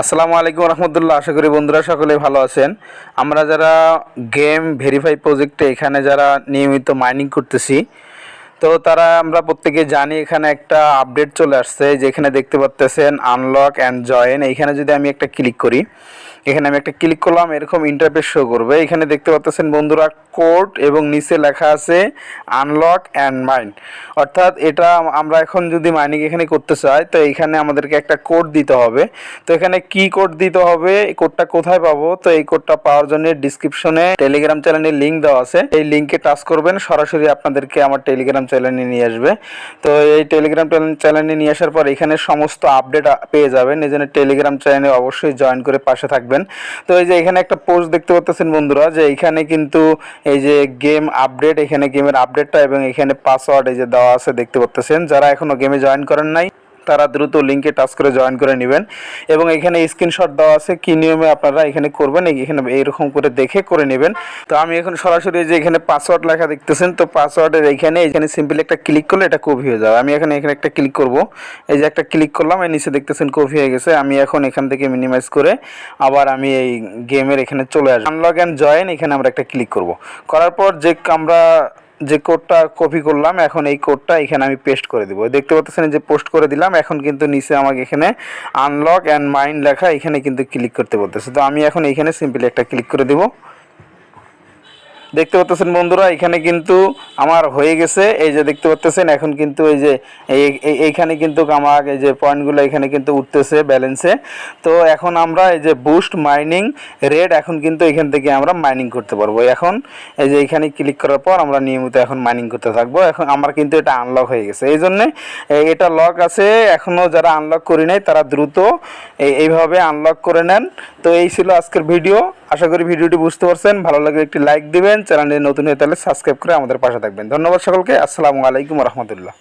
আসসালামু আলাইকুম রহমতুল্লাহ। আশা করি বন্ধুরা সকলে ভালো আছেন। আমরা যারা গেম ভেরিফাই প্রজেক্টে এখানে যারা নিয়মিত মাইনিং করতেছি, তো তারা আমরা প্রত্যেকে জানি এখানে একটা আপডেট চলে আসছে, যেখানে দেখতে পাচ্তেছেন আনলক অ্যান্ড জয়েন। এইখানে যদি আমি একটা ক্লিক করি, এখানে আমি একটা ক্লিক করলাম, এরকম ইন্টারফেস শো করবে। এখানে দেখতে পাচ্তেছেন বন্ধুরা কোড এবং নিচে লেখা আছে আনলক অ্যান্ড মাইন। অর্থাৎ এটা আমরা এখন যদি মাইনিং এখানে করতে চাই, তো এখানে আমাদেরকে একটা কোড দিতে হবে। তো এখানে কি কোড দিতে হবে, এই কোডটা কোথায় পাবো? তো এই কোডটা পাওয়ার জন্য ডিসক্রিপশনে টেলিগ্রাম চ্যানেলের লিঙ্ক দেওয়া আছে, এই লিঙ্কে টাচ করবেন, সরাসরি আপনাদেরকে আমার টেলিগ্রাম চ্যানেলে নিয়ে আসবে। তো এই টেলিগ্রাম চ্যানেলে নিয়ে আসার পর এখানে সমস্ত আপডেট পেয়ে যাবেন। এই জন্য টেলিগ্রাম চ্যানেলে অবশ্যই জয়েন করে পাশে থাকবেন। তো এই যে এখানে একটা পোস্ট দেখতে পাচ্ছেন বন্ধুরা, যে এখানে কিন্তু এই যে গেম আপডেট, এখানে গেমের আপডেটটা এবং এখানে পাসওয়ার্ড এই যে দেওয়া আছে দেখতে পাচ্ছেন। যারা এখনো গেমে জয়েন করেন নাই তারা দ্রুত লিঙ্কে টাচ করে জয়েন করে নেবেন। এবং এখানে স্ক্রিনশট দেওয়া আছে কি নিয়মে আপনারা এখানে করবেন, এখানে এইরকম করে দেখে করে নেবেন। তো আমি এখন সরাসরি যে এখানে পাসওয়ার্ড লেখা দেখতেছেন, তো পাসওয়ার্ডের এখানে সিম্পলি একটা ক্লিক করলে এটা কপি হয়ে যাবে। আমি এখানে একটা ক্লিক করব, এই যে একটা ক্লিক করলাম, এই নিচে দেখতেছেন কপি হয়ে গেছে। আমি এখন এখান থেকে মিনিমাইজ করে আবার আমি এই গেমের এখানে চলে আসবো, আনলক অ্যান্ড জয়েন, এখানে আমরা একটা ক্লিক করব। করার পর আমরা যে কোডটা কপি করলাম, এখন এই কোডটা এখানে আমি পেস্ট করে দেবো। দেখতে পাচ্ছেন যে পোস্ট করে দিলাম। এখন কিন্তু নিচে আমাকে এখানে আনলক অ্যান্ড মাইন লেখা, এখানে কিন্তু ক্লিক করতে বলতেছে। তো আমি এখন এখানে সিম্পলি একটা ক্লিক করে দেবো। দেখতে পাচ্ছেন বন্ধুরা এখানে কিন্তু আমার হয়ে গেছে। এই যে দেখতে পাচ্ছেন এখন কিন্তু এই যে এইখানে কিন্তু আমার এই যে পয়েন্টগুলো এখানে কিন্তু উঠতেছে ব্যালেন্সে। তো এখন আমরা এই যে বুস্ট মাইনিং রেট, এখন কিন্তু এখান থেকে আমরা মাইনিং করতে পারবো। এখন এই যে এখানে ক্লিক করার পর আমরা নিয়মিত এখন মাইনিং করতে থাকবো। এখন আমার কিন্তু এটা আনলক হয়ে গেছে, এই জন্যে এটা লক আছে। এখনও যারা আনলক করি নাই তারা দ্রুত এইভাবে আনলক করে নেন। তো এই ছিল আজকের ভিডিও। আশা করি ভিডিওটি বুঝতে পারছেন। ভালো লাগলে একটি লাইক দিবেন, চ্যানেলে নতুন হয়ে তাহলে সাবস্ক্রাইব করে আমাদের পাশে থাকবেন। ধন্যবাদ সকলকে। আসসালামু আলাইকুম রহমতুল্লাহ।